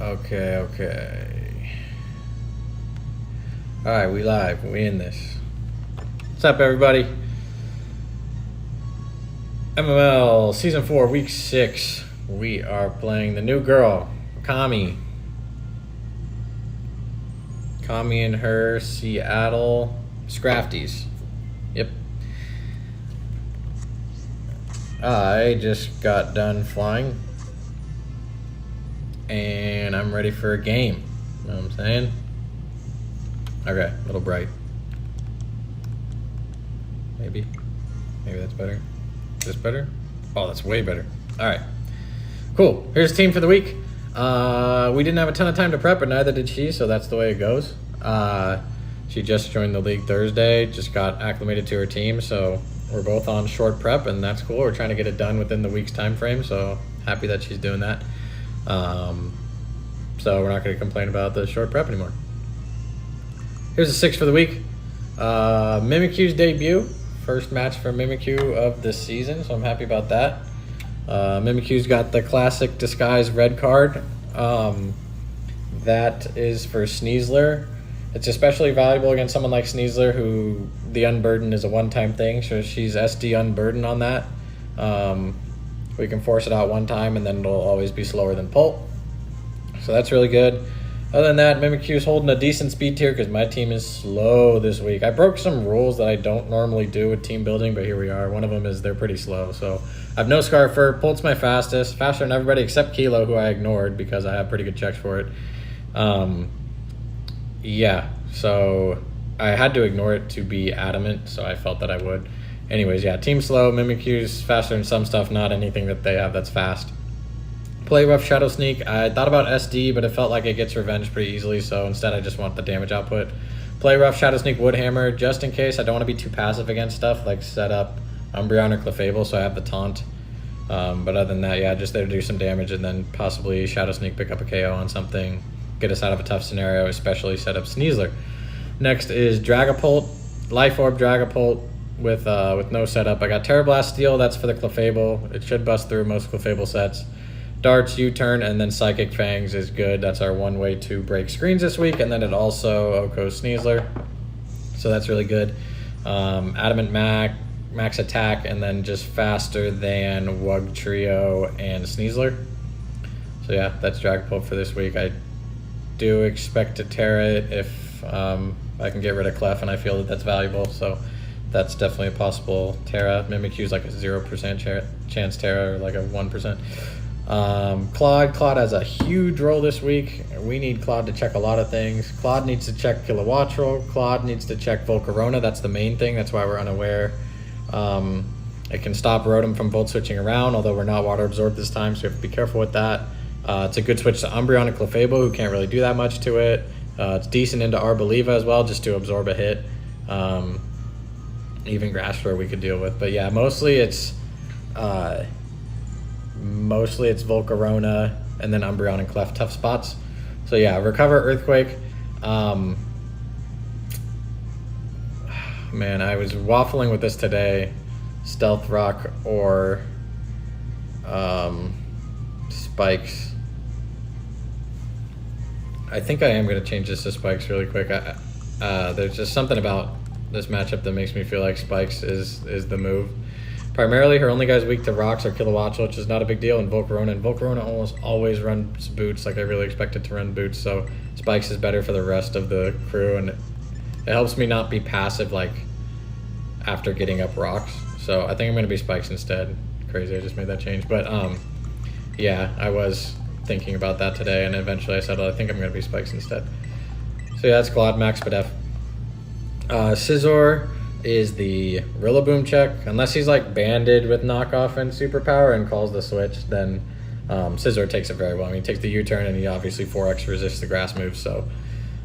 Okay. Alright, we live. We in this. What's up, everybody? MML Season 4, Week 6. We are playing the new girl, Kami. Kami and her Seattle Scrafties. Yep. I just got done flying. And I'm ready for a game. You know what I'm saying? Okay, a little bright. Maybe that's better. Is this better? Oh, that's way better. All right, cool. Here's the team for the week. We didn't have a ton of time to prep, but neither did she, so that's the way it goes. She just joined the league Thursday, just got acclimated to her team, so we're both on short prep, and that's cool. We're trying to get it done within the week's time frame, so happy that she's doing that. So we're not going to complain about the short prep anymore. Here's the 6 for the week. Mimikyu's debut. First match for Mimikyu of this season, so I'm happy about that. Mimikyu's got the classic disguise red card. That is for Sneasler. It's especially valuable against someone like Sneasler, who the unburden is a one-time thing, so she's SD unburden on that. We can force it out one time, and then it'll always be slower than Pult. So that's really good. Other than that, Mimikyu's holding a decent speed tier because my team is slow this week. I broke some rules that I don't normally do with team building, but here we are. One of them is they're pretty slow. So I have no Scarfer. Pult's my fastest. Faster than everybody except Kilo, who I ignored because I have pretty good checks for it. Yeah, so I had to ignore it to be adamant, so I felt that I would. Anyways, yeah, team slow. Mimikyu's faster in some stuff, not anything that they have that's fast. Play rough Shadow Sneak. I thought about SD, but it felt like it gets revenge pretty easily, so instead I just want the damage output. Play rough Shadow Sneak Woodhammer, just in case. I don't want to be too passive against stuff, like set up Umbreon or Clefable, so I have the taunt. But other than that, yeah, just there to do some damage, and then possibly Shadow Sneak pick up a KO on something, get us out of a tough scenario, especially set up Sneasler. Next is Dragapult, Life Orb Dragapult with no setup. I got Terra Blast Steel, that's for the Clefable. It should bust through most Clefable sets. Darts, U-Turn, and then Psychic Fangs is good. That's our one way to break screens this week, and then it also Oko's Sneasler, so that's really good. Adamant Max Attack, and then just faster than Wug Trio and Sneasler. So yeah, that's Dragapult for this week. I do expect to Terra it if I can get rid of Clef, and I feel that that's valuable, so that's definitely a possible Terra. Mimikyu's like a 0% chance Terra, or like a 1%. Claude has a huge role this week. We need Claude to check a lot of things. Claude needs to check Kilowattrel. Claude needs to check Volcarona. That's the main thing. That's why we're unaware. It can stop Rotom from Volt switching around, although we're not water absorbed this time, so we have to be careful with that. It's a good switch to Umbreon and Clefable, who can't really do that much to it. It's decent into Arboliva as well, just to absorb a hit. Even Grassfur we could deal with. But yeah, mostly it's Volcarona and then Umbreon and Clef tough spots. So yeah, Recover, Earthquake. Man, I was waffling with this today. Stealth Rock or Spikes. I think I am going to change this to Spikes really quick. There's just something about this matchup that makes me feel like Spikes is the move. Primarily, her only guys weak to rocks are Kilowattrel, which is not a big deal, and Volcarona. And Volcarona almost always runs boots, like I really expect it to run boots, so Spikes is better for the rest of the crew, and it helps me not be passive, like, after getting up rocks. So I think I'm going to be Spikes instead. Crazy, I just made that change. But, yeah, I was thinking about that today, and eventually I settled, I think I'm going to be Spikes instead. So yeah, that's Claude, Max Spadef. Scizor is the Rillaboom check. Unless he's like banded with knockoff and superpower and calls the switch, then Scizor takes it very well. I mean, he takes the U-turn and he obviously 4x resists the grass moves, so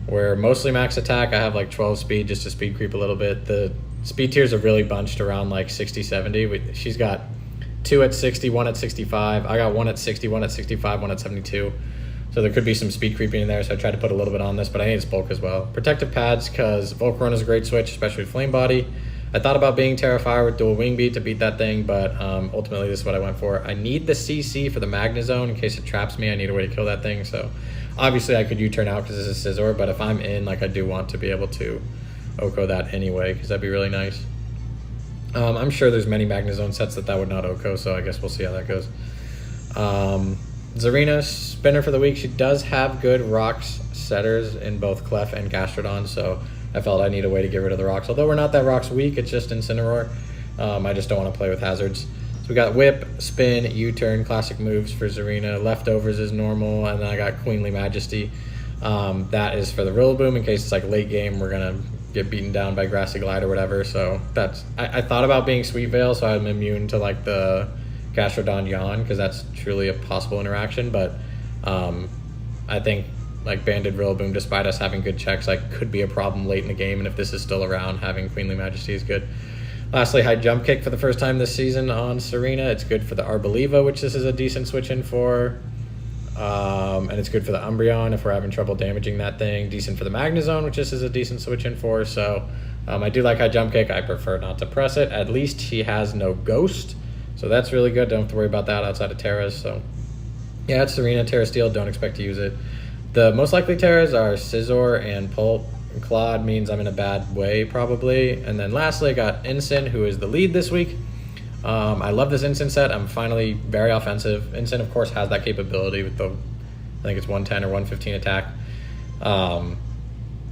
we're mostly max attack. I have like 12 speed just to speed creep a little bit. The speed tiers are really bunched around like 60, 70. She's got 2 at 60, 1 at 65. I got 1 at 60, 1 at 65, 1 at 72. So there could be some speed creeping in there, so I tried to put a little bit on this, but I need its bulk as well. Protective pads, because Volcarona is a great switch, especially with Flame Body. I thought about being Terrifier with dual wing beat to beat that thing, but ultimately this is what I went for. I need the CC for the Magnezone in case it traps me. I need a way to kill that thing, so obviously I could U-turn out because this is Scizor, but if I'm in, like, I do want to be able to Oko that anyway, because that'd be really nice. I'm sure there's many Magnezone sets that would not Oko, so I guess we'll see how that goes. Zarina, spinner for the week. She does have good rocks setters in both Clef and Gastrodon, so I felt I need a way to get rid of the rocks. Although we're not that rocks weak, it's just Incineroar. I just don't want to play with hazards. So we got Whip, Spin, U-turn, classic moves for Zarina. Leftovers is normal, and then I got Queenly Majesty. That is for the Rillaboom in case it's like late game, we're going to get beaten down by Grassy Glide or whatever. So that's, I thought about being Sweet Veil, so I'm immune to like the Gastrodon Yawn, because that's truly a possible interaction, but I think like Banded Rillaboom, despite us having good checks, like could be a problem late in the game, and if this is still around, having Queenly Majesty is good. Lastly, High Jump Kick for the first time this season on Serena. It's good for the Arboliva, which this is a decent switch in for, and it's good for the Umbreon if we're having trouble damaging that thing. Decent for the Magnezone, which this is a decent switch in for, so I do like High Jump Kick. I prefer not to press it. At least he has no Ghost, so that's really good. Don't have to worry about that outside of Terras. So yeah, it's Serena, Terra Steel. Don't expect to use it. The most likely Terras are Scizor and Pulp. Claude means I'm in a bad way probably. And then lastly, I got Ensign, who is the lead this week. I love this Ensign set. I'm finally very offensive. Ensign, of course, has that capability with the, I think it's 110 or 115 attack.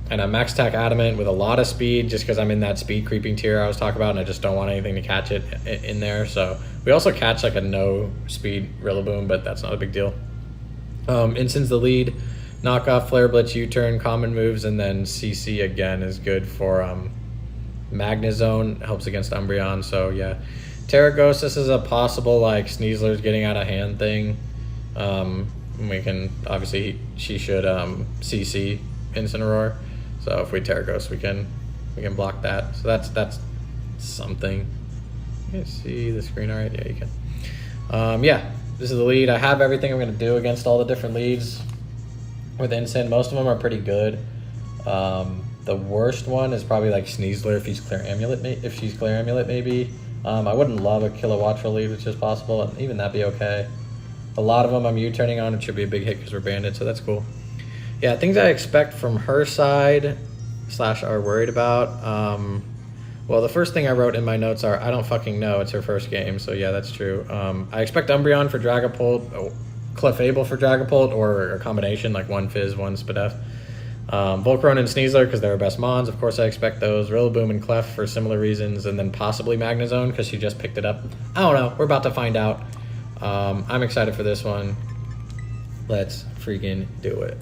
And I'm max attack Adamant with a lot of speed, just because I'm in that speed creeping tier I was talking about, and I just don't want anything to catch it in there. So we also catch like a no speed Rillaboom, but that's not a big deal. Ensign's the lead. Knockoff, Flare Blitz, U-turn, common moves, and then CC again is good for Magnezone, helps against Umbreon. So yeah, Terra Ghost, this is a possible like Sneasler's getting out of hand thing. We can obviously, she should CC Incineroar. So if we Terra Ghost, we can block that. So that's something. You can see the screen all right? Yeah, you can. Yeah, this is the lead. I have everything I'm gonna do against all the different leads. With Ensign, most of them are pretty good. The worst one is probably like Sneasler if he's Clear Amulet, if she's Clear Amulet maybe. I wouldn't love a Kilowattrel lead, which is possible, and even that'd be okay. A lot of them I'm U-turning on. It should be a big hit because we're banded, so that's cool. Yeah, things I expect from her side / are worried about. Well, the first thing I wrote in my notes are, I don't fucking know. It's her first game, so yeah, that's true. I expect Umbreon for Dragapult. Clefable for Dragapult, or a combination like one Fizz, one Spadef. Volcarona and Sneasler because they're our best mons. Of course I expect those. Rillaboom and Clef for similar reasons, and then possibly Magnezone because she just picked it up. I don't know. We're about to find out. I'm excited for this one. Let's freaking do it.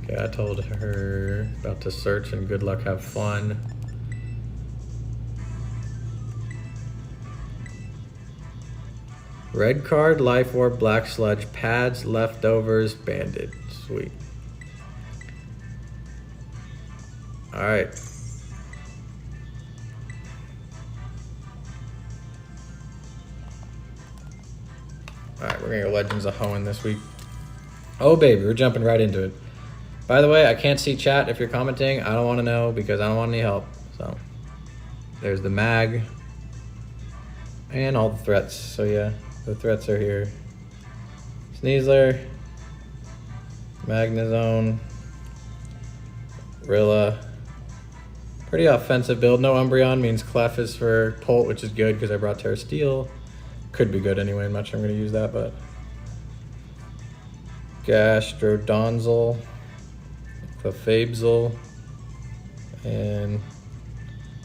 Okay, I told her about to search and good luck, have fun. Red card, Life Orb, Black Sludge, Pads, Leftovers, Banded. Sweet. Alright. Alright, we're gonna go Legends of Hoenn this week. Oh baby, we're jumping right into it. By the way, I can't see chat if you're commenting. I don't want to know because I don't want any help. So, there's the mag. And all the threats, so yeah. The threats are here. Sneasler, Magnezone, Rilla. Pretty offensive build. No Umbreon means Clef is for Pult, which is good because I brought Terra Steel. Could be good anyway. I'm not sure I'm going to use that, but Gastrodonzel, Clefabzel, and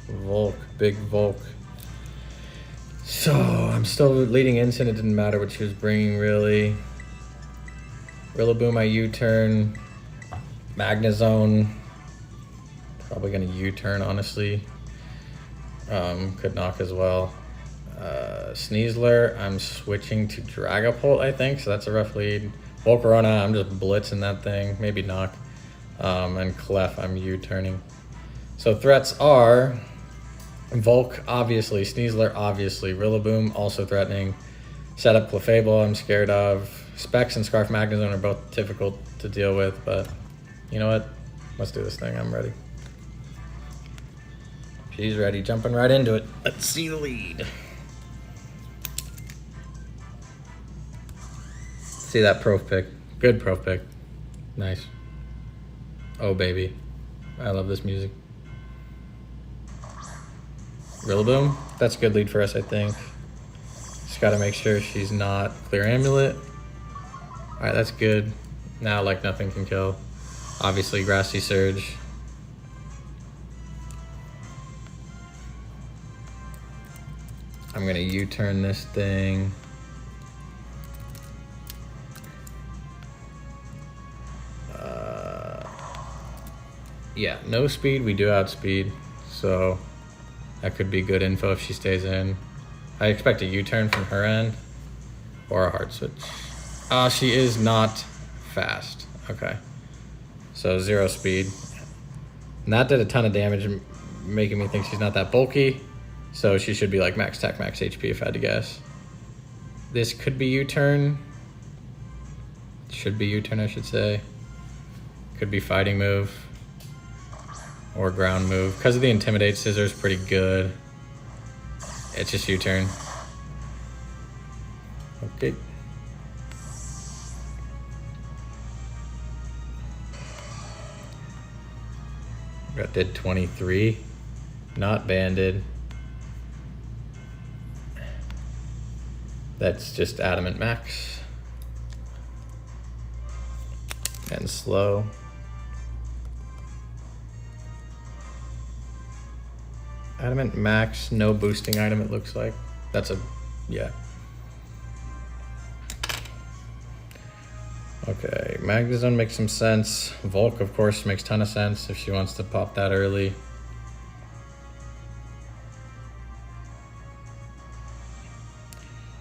Volk. Big Volk. So, I'm still leading Ensign. It didn't matter what she was bringing, really. Rillaboom, I U-turn. Magnezone. Probably going to U-turn, honestly. Could knock as well. Sneasler, I'm switching to Dragapult, I think. So, that's a rough lead. Volcarona, I'm just blitzing that thing. Maybe knock. And Clef, I'm U-turning. So, threats are... Volk, obviously. Sneasler, obviously. Rillaboom, also threatening. Setup Clefable, I'm scared of. Specs and Scarf Magnezone are both difficult to deal with, but you know what? Let's do this thing. I'm ready. She's ready, jumping right into it. Let's see the lead. See that prof pick. Good prof pick. Nice. Oh, baby. I love this music. Rillaboom. That's a good lead for us, I think. Just got to make sure she's not Clear Amulet. All right, that's good. Now, like, nothing can kill. Obviously, Grassy Surge. I'm going to U-turn this thing. Yeah, no speed. We do outspeed. So that could be good info if she stays in. I expect a U-turn from her end. Or a hard switch. She is not fast. Okay. So 0 speed. And that did a ton of damage, making me think she's not that bulky. So she should be like max attack, max HP if I had to guess. This could be U-turn. Should be U-turn, I should say. Could be fighting move. Or ground move. Because of the Intimidate, Scissor's pretty good. It's just U-turn. Okay. That did 23. Not banded. That's just Adamant Max. And slow. Adamant Max, no boosting item it looks like. That's a, yeah. Okay, Magnezone makes some sense. Volk, of course, makes a ton of sense if she wants to pop that early.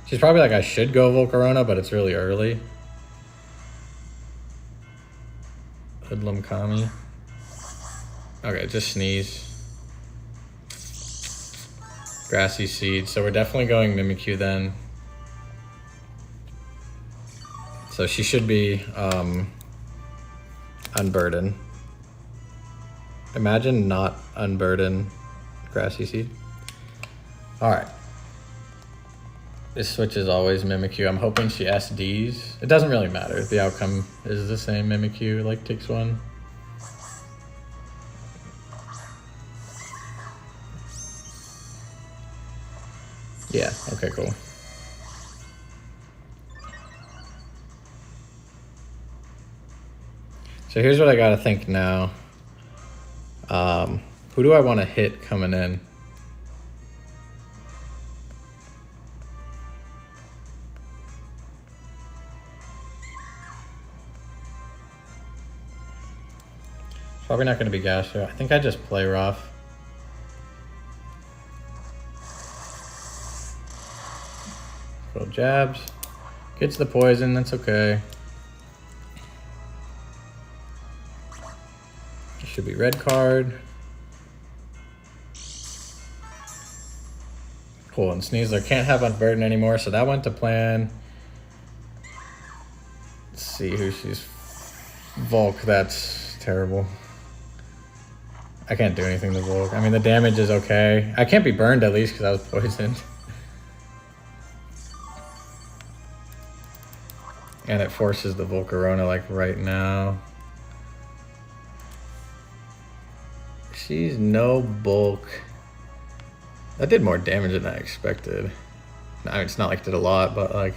She's probably like, I should go Volcarona, but it's really early. Hoodlum Kami. Okay, just Sneeze. Grassy Seed. So we're definitely going Mimikyu then. So she should be Unburden. Imagine not Unburden Grassy Seed. Alright. This switch is always Mimikyu. I'm hoping she SDs. It doesn't really matter. The outcome is the same. Mimikyu like takes one. Yeah, okay, cool. So here's what I gotta think now. Who do I want to hit coming in? Probably not gonna be Gastro. I think I just play rough. Little jabs. Gets the poison, that's okay. Should be red card. Cool, and Sneasler can't have Unburden anymore, so that went to plan. Let's see who she's... Volk, that's terrible. I can't do anything to Volk. I mean, the damage is okay. I can't be burned at least because I was poisoned. And it forces the Volcarona like right now. She's no bulk. That did more damage than I expected. I mean, it's not like it did a lot, but like...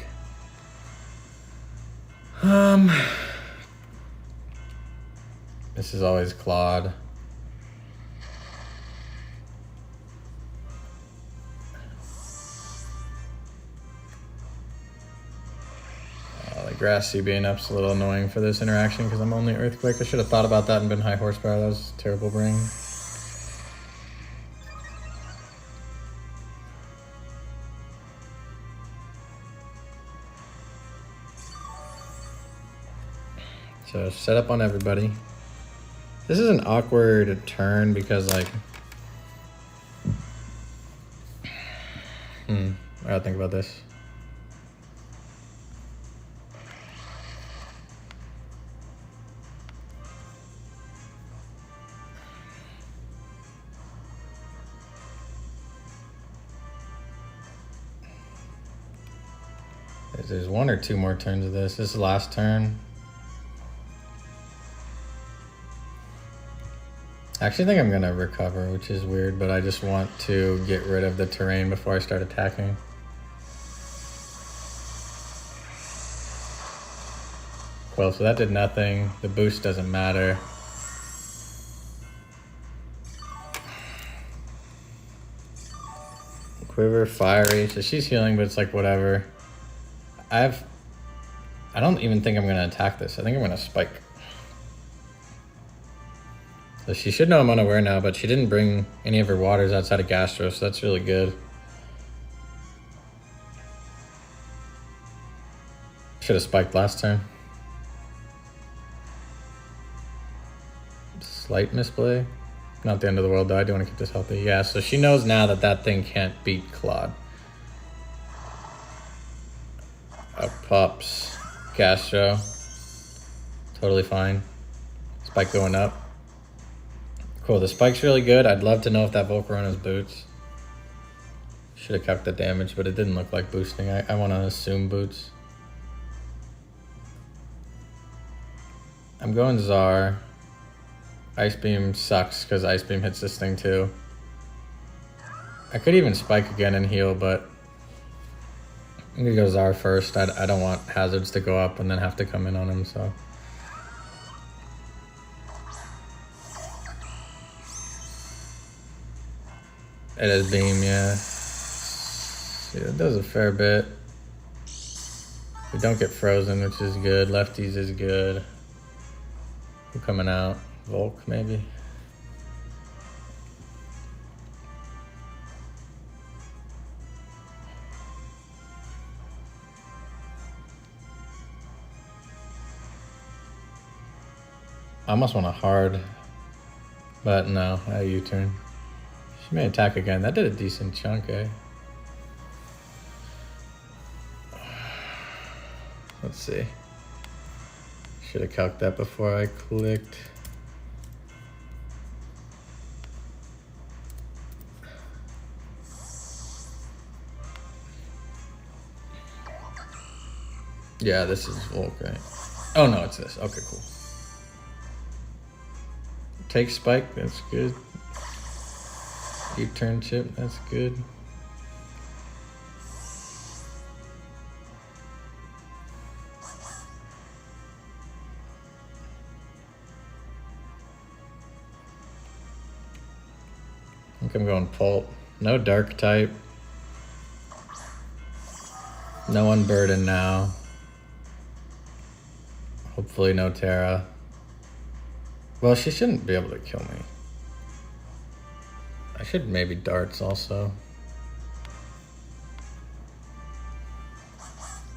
This is always Claude. Grassy being up's a little annoying for this interaction because I'm only Earthquake. I should have thought about that and been high horsepower. That was a terrible bring. So set up on everybody. This is an awkward turn because like... I gotta think about this. There's 1 or 2 more turns of this. This is the last turn. I actually think I'm gonna recover, which is weird, but I just want to get rid of the terrain before I start attacking. Well, so that did nothing. The boost doesn't matter. Quiver, fiery, so she's healing, but it's like whatever. I don't even think I'm gonna attack this. I think I'm gonna spike. So she should know I'm unaware now, but she didn't bring any of her waters outside of Gastro, so that's really good. Should have spiked last turn. Slight misplay. Not the end of the world though, I do want to keep this healthy. Yeah, so she knows now that that thing can't beat Claude. Up pops Gastro. Totally fine. Spike going up. Cool, the spike's really good. I'd love to know if that Volcarona's boots. Should have kept the damage, but it didn't look like boosting. I want to assume boots. I'm going Czar. Ice Beam sucks because Ice Beam hits this thing too. I could even spike again and heal, but I'm gonna go Czar first. I don't want hazards to go up and then have to come in on him, so. It is Beam, yeah. Yeah, it does a fair bit. We don't get frozen, which is good. Lefties is good. Who coming out? Volk, maybe? I almost want a hard, but no, I U-turn. She may attack again. That did a decent chunk, eh? Let's see. Should have calced that before I clicked. Yeah, this is Volk, right? Oh no, it's this. Okay, cool. Take spike, that's good. U-turn chip, that's good. I think I'm going Pulp. No dark type. No Unburden now. Hopefully no Terra. Well, she shouldn't be able to kill me. I should maybe darts also.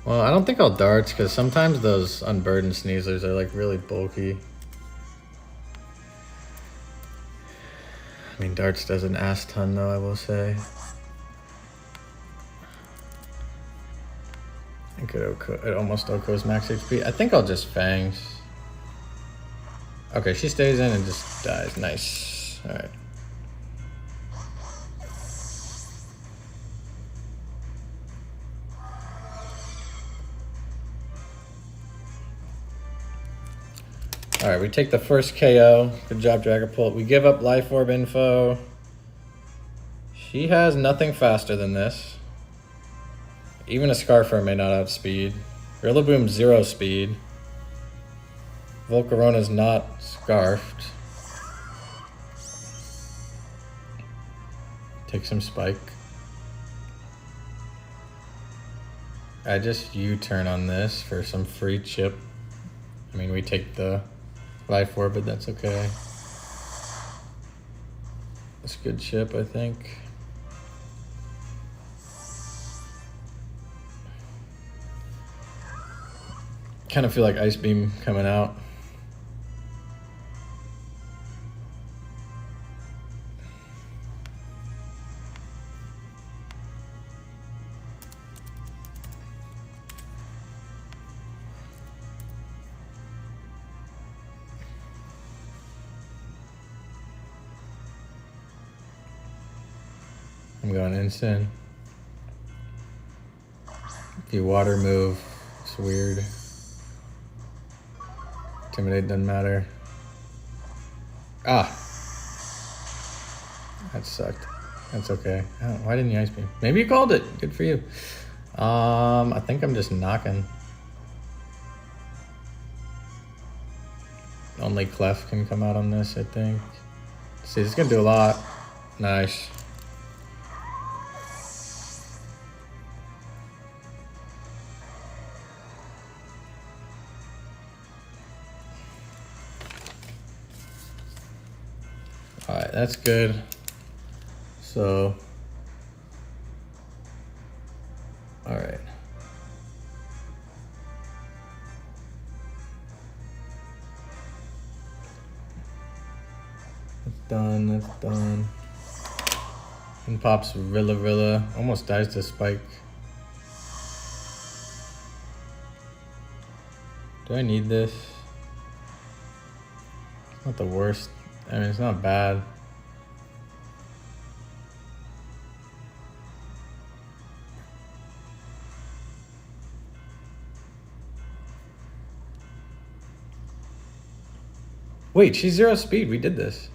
Well, I don't think I'll darts because sometimes those Unburdened Sneezers are like really bulky. I mean, darts does an ass ton though, I will say. I think it almost OHKO's max HP. I think I'll just Fangs. Okay, she stays in and just dies. Nice. Alright. Alright, we take the first KO. Good job, Dragapult. We give up Life Orb info. She has nothing faster than this. Even a Scarfer may not outspeed. Rillaboom 0 speed. Volcarona's not scarfed. Take some spike. I just U-turn on this for some free chip. I mean, we take the Life Orb, but that's okay. That's good chip, I think. Kind of feel like Ice Beam coming out. I'm going instant. You water move. It's weird. Intimidate doesn't matter. Ah. That sucked. That's okay. Oh, why didn't you ice beam? Maybe you called it. Good for you. I think I'm just knocking. Only Clef can come out on this, I think. See, this is gonna do a lot. Nice. Alright, that's good. So, alright. That's done, that's done. And pops Rilla. Almost dies to Spike. Do I need this? It's not the worst. I mean, it's not bad. Wait, she's 0 speed. We did this.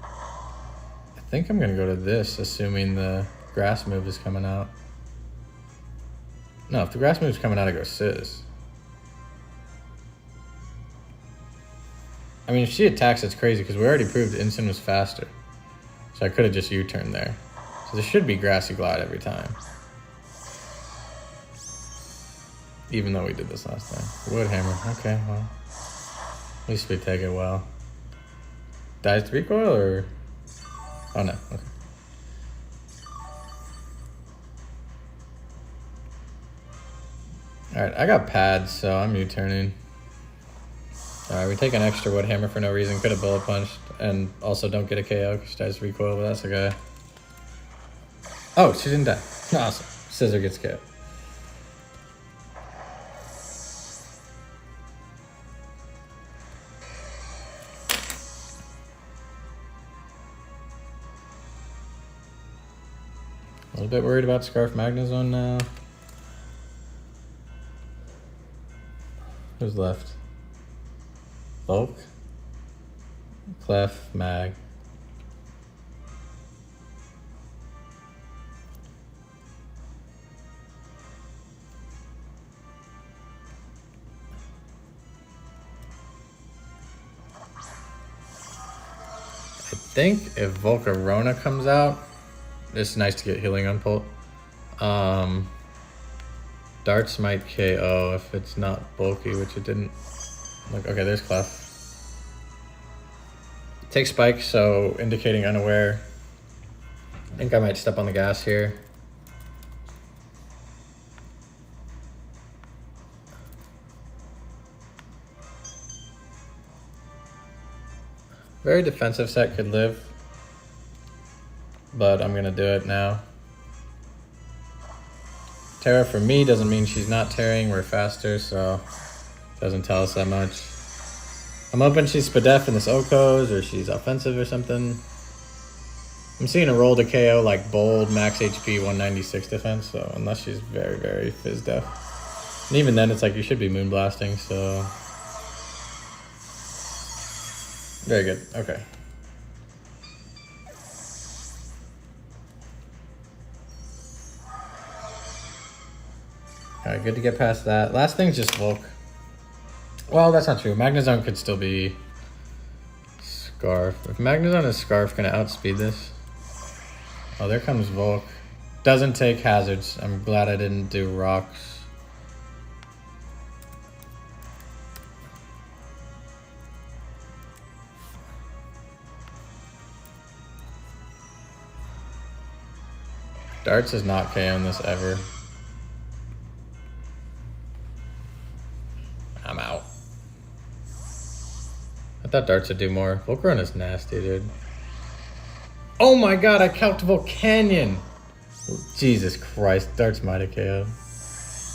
I think I'm gonna go to this, assuming the grass move is coming out. No, if the grass move is coming out, I go Sizz. I mean, if she attacks, it's crazy because we already proved Instant was faster. So I could have just U-turned there. So there should be Grassy Glide every time. Even though we did this last time. Wood Hammer. Okay, well. At least we take it well. Dies to recoil or? Oh no, okay. Alright, I got pads, so I'm U-turning. Alright, we take an extra Wood Hammer for no reason. Could have bullet punched. And also don't get a KO because she dies to recoil, but that's okay. Oh, she didn't die. Awesome. Scissor gets KO. A little bit worried about Scarf Magnezone now. Who's left? Bulk, Clef, Mag. I think if Volcarona comes out, it's nice to get healing on Pult. Darts might KO if it's not bulky, which it didn't. Look, okay, there's Clef. Take Spike, so indicating unaware. I think I might step on the gas here. Very defensive set could live, but I'm gonna do it now. Terra for me doesn't mean she's not tearing, we're faster, so doesn't tell us that much. I'm hoping she's Spadef in this Okos, or she's offensive or something. I'm seeing a roll to KO like bold, max HP, 196 defense, so unless she's very, very Fizz def. And even then it's like you should be Moonblasting, so. Very good, okay. Alright, good to get past that. Last thing's just Volk. Well, that's not true. Magnezone could still be Scarf. If Magnezone is Scarf, gonna outspeed this. Oh, there comes Volk. Doesn't take hazards. I'm glad I didn't do rocks. Darts is not KOing this ever. I'm out. I thought Darts would do more. Volcarona is nasty, dude. Oh my god, I calced Volcanion! Jesus Christ, Darts might have KO'd.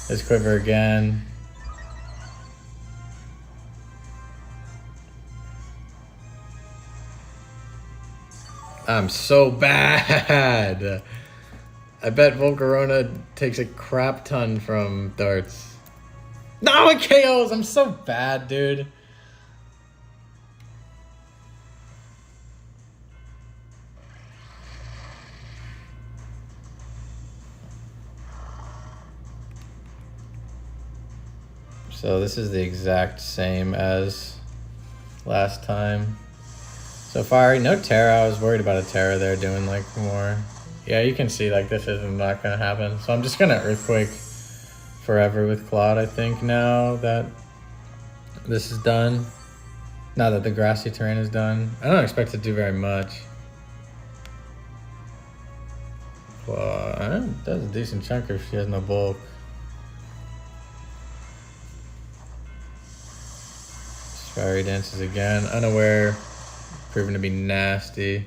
There's Quiver again. I'm so bad! I bet Volcarona takes a crap ton from darts. No, it KOs! I'm so bad, dude. So this is the exact same as last time. So far, no Terra. I was worried about a Terra there doing like more. Yeah, you can see like this is not gonna happen. So I'm just gonna Earthquake forever with Claude, I think, now that this is done. Now that the grassy terrain is done. I don't expect to do very much. Well, it does a decent chunk if she has no bulk. Fiery dances again, unaware, proven to be nasty.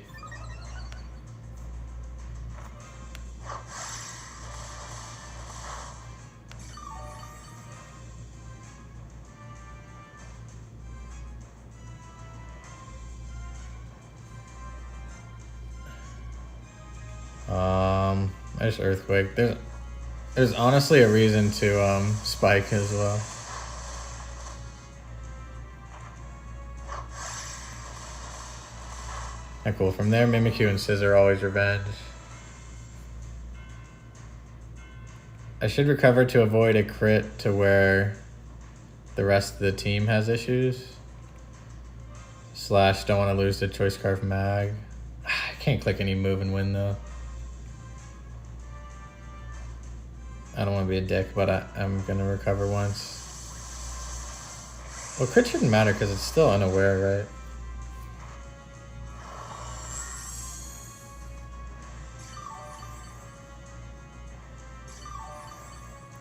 I just Earthquake. There's honestly a reason to spike as well. Cool. From there, Mimikyu and Scissor always revenge. I should recover to avoid a crit to where the rest of the team has issues. Slash, don't want to lose the Choice Scarf Mag. I can't click any move and win though. I don't want to be a dick, but I'm going to recover once. Well, crit shouldn't matter because it's still unaware, right?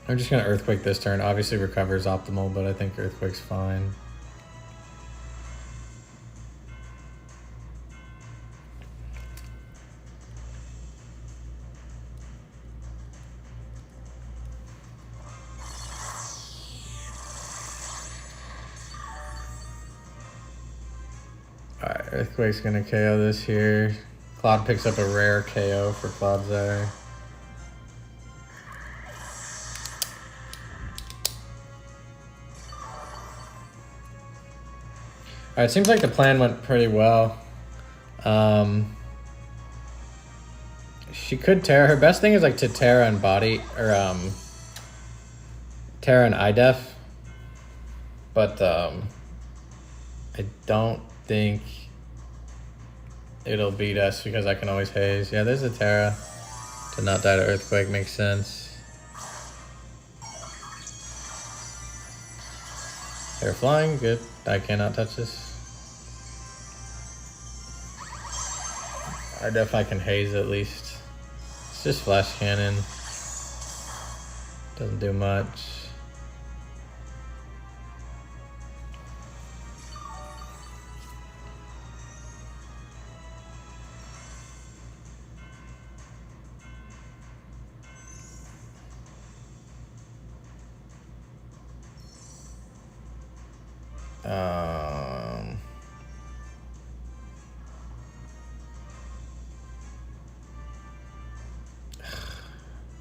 I'm just going to Earthquake this turn. Obviously recover is optimal, but I think Earthquake's fine. Alright, Earthquake's going to KO this here. Claude picks up a rare KO for Clodsire. Alright, seems like the plan went pretty well. She could Terra. Her best thing is like to Terra and body, or Terra and IDEF. But I don't think it'll beat us because I can always haze. Yeah, there's a Terra. To not die to Earthquake makes sense. They're flying, good. I cannot touch this. I definitely can haze at least. It's just Flash Cannon. Doesn't do much.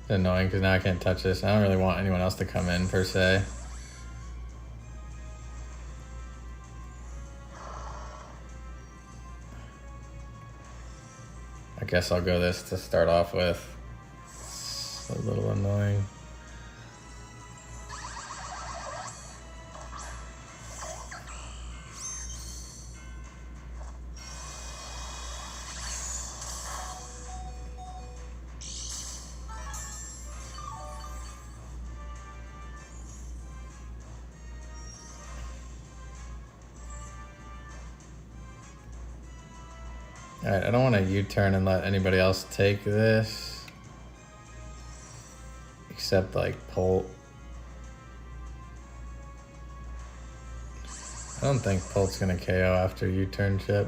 It's annoying because now I can't touch this. I don't really want anyone else to come in per se. I guess I'll go this to start off with. It's a little annoying. Alright, I don't want to U-turn and let anybody else take this. Except like Polt. I don't think Polt's gonna KO after U-turn chip.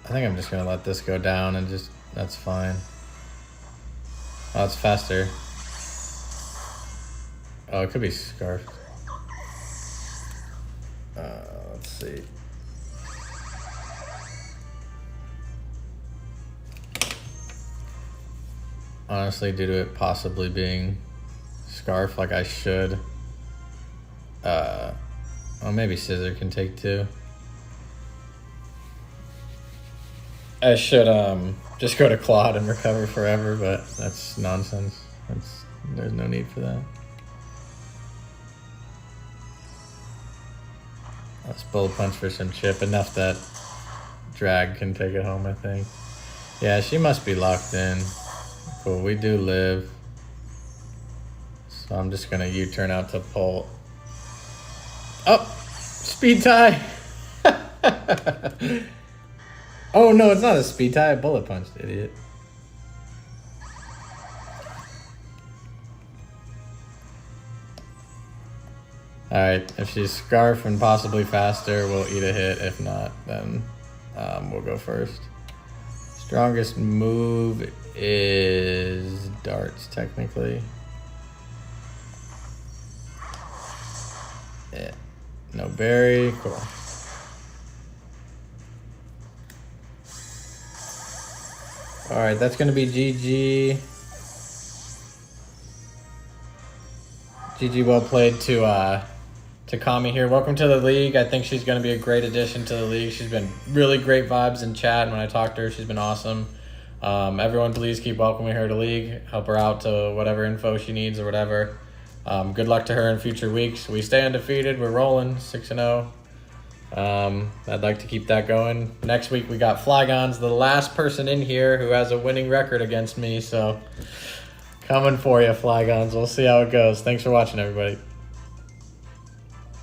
I think I'm just gonna let this go down and just, that's fine. Oh, it's faster. Oh, it could be Scarf. Let's see. honestly, due to it possibly being Scarf, like I should. Well, maybe Scissor can take 2. I should just go to Claude and recover forever, but that's nonsense. There's no need for that. Let's Bullet Punch for some chip. Enough that Drag can take it home, I think. Yeah, she must be locked in. Cool, we do live. So I'm just gonna U-turn out to pull. Oh, speed tie. Oh no, it's not a speed tie. I bullet punched, idiot. All right, if she's Scarf and possibly faster, we'll eat a hit. If not, then we'll go first. Strongest move is darts, technically. Yeah, no berry, cool. All right, that's gonna be GG. GG, well played to Kami here. Welcome to the league. I think she's gonna be a great addition to the league. She's been really great vibes in chat. When I talked to her, she's been awesome. Everyone, please keep welcoming her to league. Help her out to whatever info she needs or whatever. Good luck to her in future weeks. We stay undefeated. We're rolling 6-0. I'd like to keep that going. Next week we got Flygon's the last person in here who has a winning record against me, so coming for you, Flygons. We'll see how it goes. Thanks for watching, everybody.